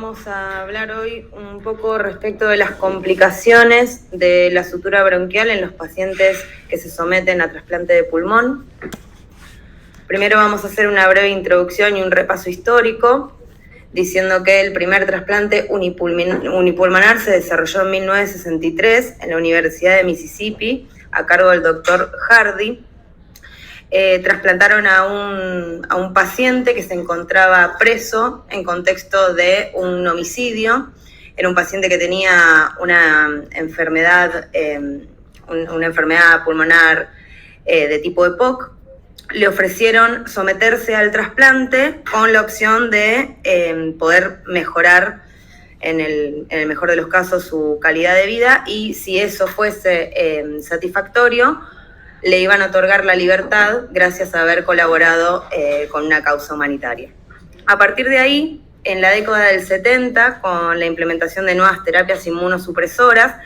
Vamos a hablar hoy un poco respecto de las complicaciones de la sutura bronquial en los pacientes que se someten a trasplante de pulmón. Primero vamos a hacer una breve introducción y un repaso histórico, diciendo que el primer trasplante unipulmonar se desarrolló en 1963 en la Universidad de Mississippi, a cargo del doctor Hardy. Trasplantaron a un paciente que se encontraba preso en contexto de un homicidio. Era un paciente que tenía una enfermedad pulmonar de tipo EPOC. Le ofrecieron someterse al trasplante con la opción de poder mejorar, en el mejor de los casos, su calidad de vida, y si eso fuese satisfactorio, le iban a otorgar la libertad gracias a haber colaborado con una causa humanitaria. A partir de ahí, en la década del 70, con la implementación de nuevas terapias inmunosupresoras,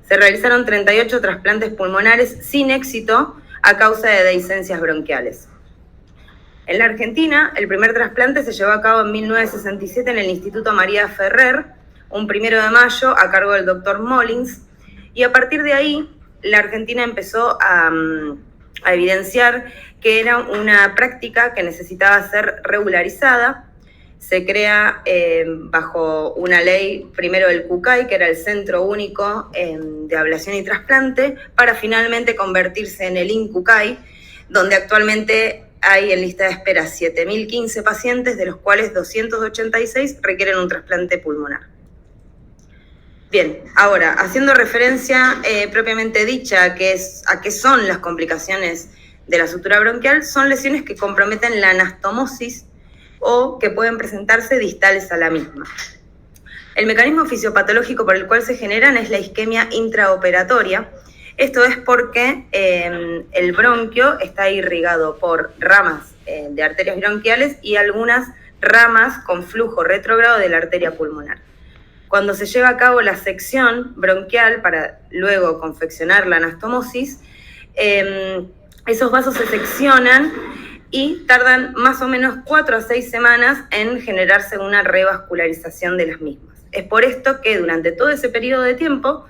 se realizaron 38 trasplantes pulmonares sin éxito a causa de dehiscencias bronquiales. En la Argentina, el primer trasplante se llevó a cabo en 1967 en el Instituto María Ferrer, un 1 de mayo, a cargo del doctor Mollins, y a partir de ahí, la Argentina empezó a evidenciar que era una práctica que necesitaba ser regularizada. Se crea bajo una ley, primero el CUCAI, que era el Centro Único de Ablación y Trasplante, para finalmente convertirse en el INCUCAI, donde actualmente hay en lista de espera 7.015 pacientes, de los cuales 286 requieren un trasplante pulmonar. Bien, ahora, haciendo referencia propiamente dicha a qué son las complicaciones de la sutura bronquial, son lesiones que comprometen la anastomosis o que pueden presentarse distales a la misma. El mecanismo fisiopatológico por el cual se generan es la isquemia intraoperatoria. Esto es porque el bronquio está irrigado por ramas de arterias bronquiales y algunas ramas con flujo retrógrado de la arteria pulmonar. Cuando se lleva a cabo la sección bronquial para luego confeccionar la anastomosis, esos vasos se seccionan y tardan más o menos 4 a 6 semanas en generarse una revascularización de las mismas. Es por esto que durante todo ese periodo de tiempo,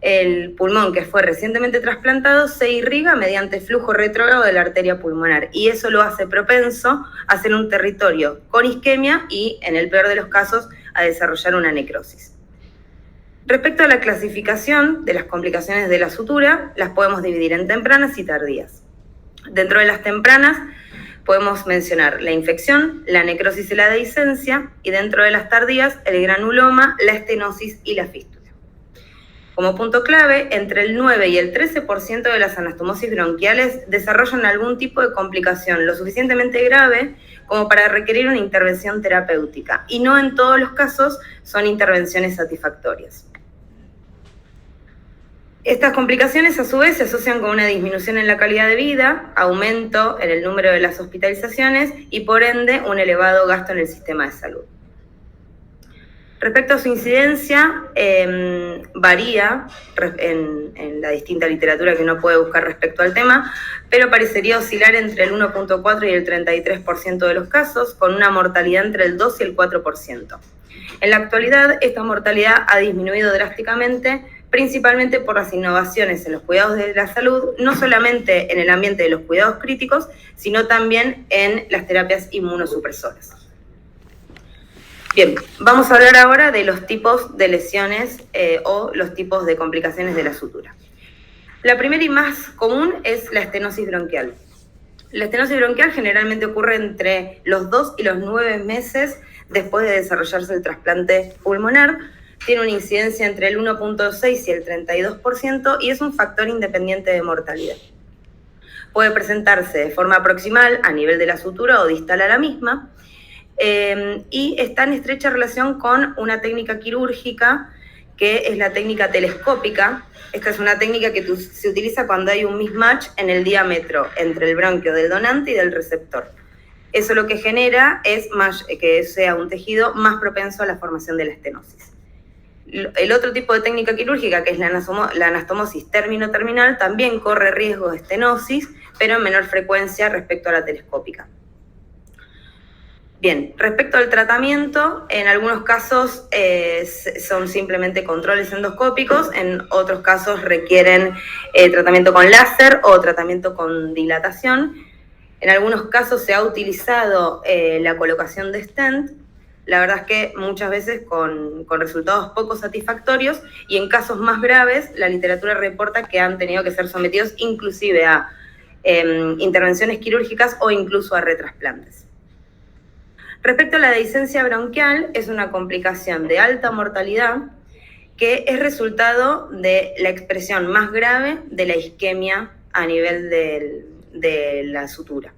el pulmón que fue recientemente trasplantado se irriga mediante flujo retrógrado de la arteria pulmonar, y eso lo hace propenso a ser un territorio con isquemia y, en el peor de los casos, a desarrollar una necrosis. Respecto a la clasificación de las complicaciones de la sutura, las podemos dividir en tempranas y tardías. Dentro de las tempranas podemos mencionar la infección, la necrosis y la dehiscencia, y dentro de las tardías el granuloma, la estenosis y la fístula. Como punto clave, entre el 9 y el 13% de las anastomosis bronquiales desarrollan algún tipo de complicación lo suficientemente grave como para requerir una intervención terapéutica, y no en todos los casos son intervenciones satisfactorias. Estas complicaciones a su vez se asocian con una disminución en la calidad de vida, aumento en el número de las hospitalizaciones y por ende un elevado gasto en el sistema de salud. Respecto a su incidencia, varía en la distinta literatura que uno puede buscar respecto al tema, pero parecería oscilar entre el 1.4 y el 33% de los casos, con una mortalidad entre el 2 y el 4%. En la actualidad, esta mortalidad ha disminuido drásticamente, principalmente por las innovaciones en los cuidados de la salud, no solamente en el ambiente de los cuidados críticos, sino también en las terapias inmunosupresoras. Bien, vamos a hablar ahora de los tipos de lesiones o los tipos de complicaciones de la sutura. La primera y más común es la estenosis bronquial. La estenosis bronquial generalmente ocurre entre los 2 y los 9 meses después de desarrollarse el trasplante pulmonar. Tiene una incidencia entre el 1.6 y el 32% y es un factor independiente de mortalidad. Puede presentarse de forma proximal a nivel de la sutura o distal a la misma, y está en estrecha relación con una técnica quirúrgica que es la técnica telescópica. Esta es una técnica que se utiliza cuando hay un mismatch en el diámetro entre el bronquio del donante y del receptor. Eso lo que genera es que sea un tejido más propenso a la formación de la estenosis. El otro tipo de técnica quirúrgica, que es la anastomosis término-terminal, también corre riesgo de estenosis, pero en menor frecuencia respecto a la telescópica. Bien, respecto al tratamiento, en algunos casos son simplemente controles endoscópicos, en otros casos requieren tratamiento con láser o tratamiento con dilatación. En algunos casos se ha utilizado la colocación de stent, la verdad es que muchas veces con resultados poco satisfactorios, y en casos más graves la literatura reporta que han tenido que ser sometidos inclusive a intervenciones quirúrgicas o incluso a retrasplantes. Respecto a la dehiscencia bronquial, es una complicación de alta mortalidad que es resultado de la expresión más grave de la isquemia a nivel de la sutura.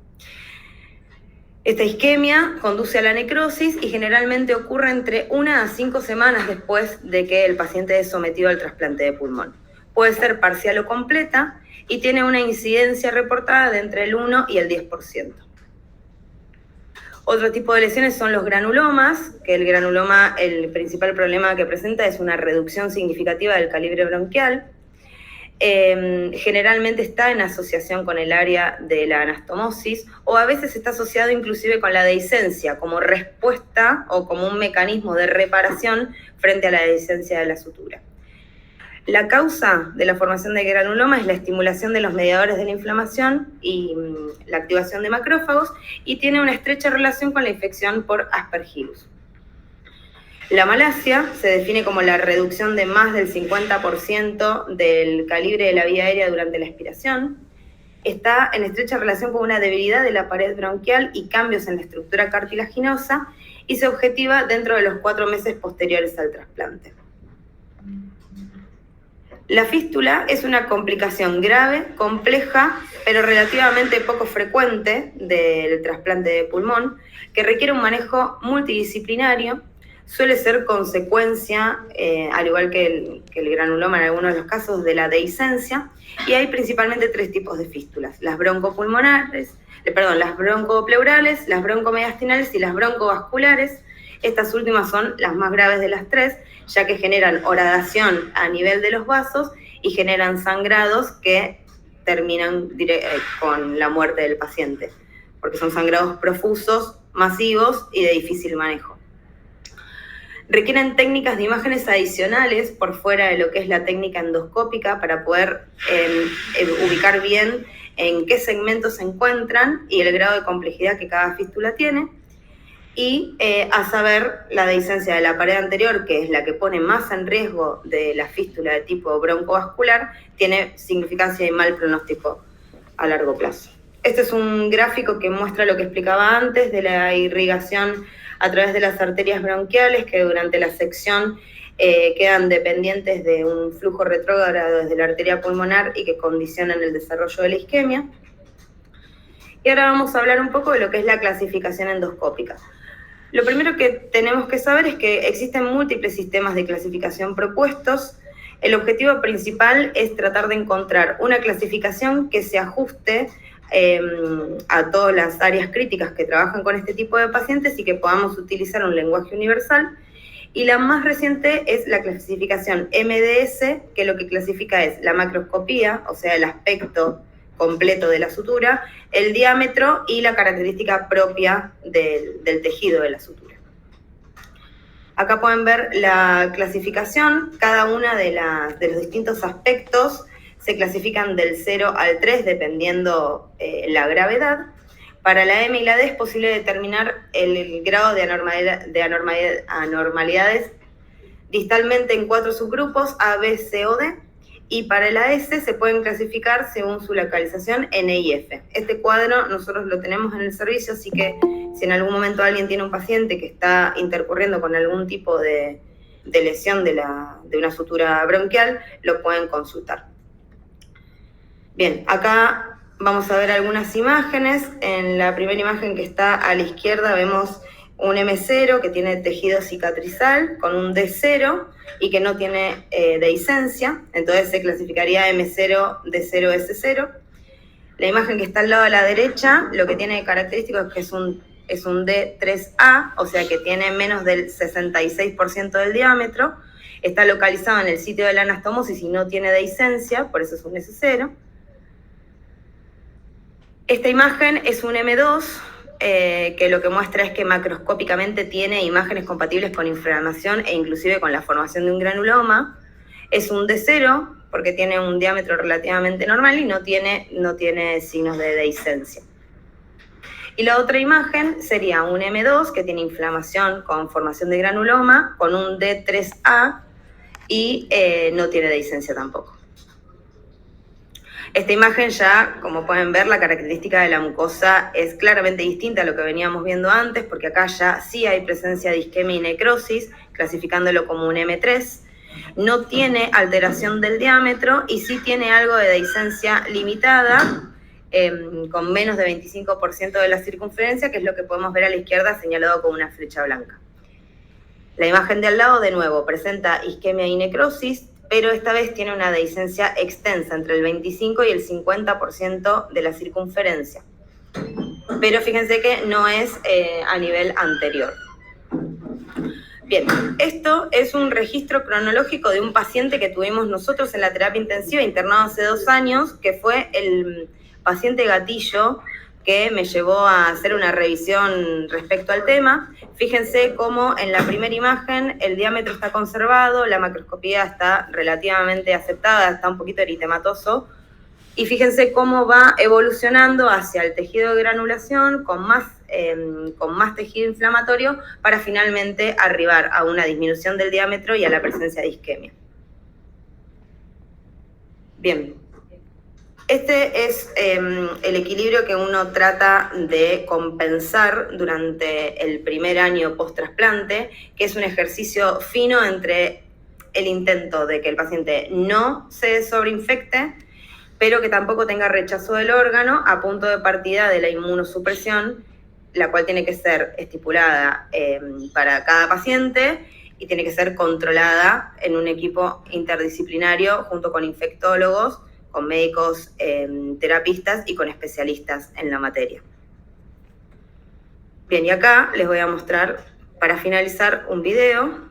Esta isquemia conduce a la necrosis y generalmente ocurre entre 1 a 5 semanas después de que el paciente es sometido al trasplante de pulmón. Puede ser parcial o completa y tiene una incidencia reportada de entre el 1 y el 10%. Otro tipo de lesiones son los granulomas, que el granuloma, el principal problema que presenta es una reducción significativa del calibre bronquial. Generalmente está en asociación con el área de la anastomosis o a veces está asociado inclusive con la dehiscencia como respuesta o como un mecanismo de reparación frente a la dehiscencia de la sutura. La causa de la formación de granuloma es la estimulación de los mediadores de la inflamación y la activación de macrófagos y tiene una estrecha relación con la infección por Aspergillus. La malasia se define como la reducción de más del 50% del calibre de la vía aérea durante la expiración. Está en estrecha relación con una debilidad de la pared bronquial y cambios en la estructura cartilaginosa y se objetiva dentro de los 4 meses posteriores al trasplante. La fístula es una complicación grave, compleja, pero relativamente poco frecuente del trasplante de pulmón, que requiere un manejo multidisciplinario. Suele ser consecuencia, al igual que el granuloma en algunos de los casos, de la dehiscencia, y hay principalmente 3 tipos de fístulas: las broncopulmonares, las broncopleurales, las broncomediastinales y las broncovasculares. Estas últimas son las más graves de las 3, ya que generan horadación a nivel de los vasos y generan sangrados que terminan con la muerte del paciente, porque son sangrados profusos, masivos y de difícil manejo. Requieren técnicas de imágenes adicionales por fuera de lo que es la técnica endoscópica para poder ubicar bien en qué segmentos se encuentran y el grado de complejidad que cada fístula tiene. Y a saber, la dehiscencia de la pared anterior, que es la que pone más en riesgo de la fístula de tipo broncovascular, tiene significancia y mal pronóstico a largo plazo. Este es un gráfico que muestra lo que explicaba antes de la irrigación a través de las arterias bronquiales, que durante la sección quedan dependientes de un flujo retrógrado desde la arteria pulmonar y que condicionan el desarrollo de la isquemia. Y ahora vamos a hablar un poco de lo que es la clasificación endoscópica. Lo primero que tenemos que saber es que existen múltiples sistemas de clasificación propuestos. El objetivo principal es tratar de encontrar una clasificación que se ajuste a todas las áreas críticas que trabajan con este tipo de pacientes y que podamos utilizar un lenguaje universal. Y la más reciente es la clasificación MDS, que lo que clasifica es la macroscopía, o sea, el aspecto completo de la sutura, el diámetro y la característica propia del tejido de la sutura. Acá pueden ver la clasificación, cada una de los distintos aspectos se clasifican del 0 al 3 dependiendo la gravedad. Para la M y la D es posible determinar el grado de anormalidades distalmente en 4 subgrupos, A, B, C o D. Y para la S se pueden clasificar según su localización N y F. Este cuadro nosotros lo tenemos en el servicio, así que si en algún momento alguien tiene un paciente que está intercurriendo con algún tipo de lesión de una sutura bronquial, lo pueden consultar. Bien, acá vamos a ver algunas imágenes. En la primera imagen que está a la izquierda vemos un M0 que tiene tejido cicatrizal con un D0 y que no tiene dehiscencia, entonces se clasificaría M0, D0, S0. La imagen que está al lado de la derecha, lo que tiene de característico es que es un D3A, o sea que tiene menos del 66% del diámetro, está localizado en el sitio de la anastomosis y no tiene dehiscencia, por eso es un S0. Esta imagen es un M2, que lo que muestra es que macroscópicamente tiene imágenes compatibles con inflamación e inclusive con la formación de un granuloma. Es un D0 porque tiene un diámetro relativamente normal y no tiene signos de dehiscencia. Y la otra imagen sería un M2 que tiene inflamación con formación de granuloma, con un D3A y no tiene dehiscencia tampoco. Esta imagen ya, como pueden ver, la característica de la mucosa es claramente distinta a lo que veníamos viendo antes, porque acá ya sí hay presencia de isquemia y necrosis, clasificándolo como un M3. No tiene alteración del diámetro y sí tiene algo de dehiscencia limitada, con menos de 25% de la circunferencia, que es lo que podemos ver a la izquierda señalado con una flecha blanca. La imagen de al lado, de nuevo, presenta isquemia y necrosis, pero esta vez tiene una dehiscencia extensa, entre el 25 y el 50% de la circunferencia. Pero fíjense que no es a nivel anterior. Bien, esto es un registro cronológico de un paciente que tuvimos nosotros en la terapia intensiva, internado hace 2 años, que fue el paciente gatillo que me llevó a hacer una revisión respecto al tema. Fíjense cómo en la primera imagen el diámetro está conservado, la macroscopía está relativamente aceptada, está un poquito eritematoso, y fíjense cómo va evolucionando hacia el tejido de granulación con más tejido inflamatorio para finalmente arribar a una disminución del diámetro y a la presencia de isquemia. Bien. Este es el equilibrio que uno trata de compensar durante el primer año post-trasplante, que es un ejercicio fino entre el intento de que el paciente no se sobreinfecte, pero que tampoco tenga rechazo del órgano a punto de partida de la inmunosupresión, la cual tiene que ser estipulada para cada paciente y tiene que ser controlada en un equipo interdisciplinario junto con infectólogos, con médicos terapistas y con especialistas en la materia. Bien, y acá les voy a mostrar, para finalizar, un video.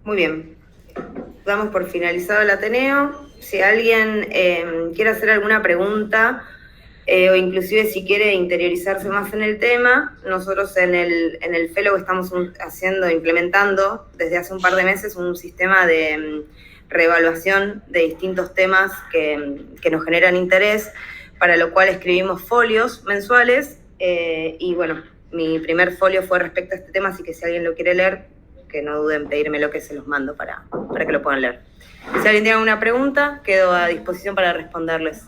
Muy bien, damos por finalizado el Ateneo. Si alguien quiere hacer alguna pregunta o inclusive si quiere interiorizarse más en el tema, nosotros en el Fellow estamos implementando desde hace un par de meses un sistema de reevaluación de distintos temas que nos generan interés, para lo cual escribimos folios mensuales y bueno, mi primer folio fue respecto a este tema, así que si alguien lo quiere leer, que no duden en pedírmelo, que se los mando para que lo puedan leer. Si alguien tiene alguna pregunta, quedo a disposición para responderles.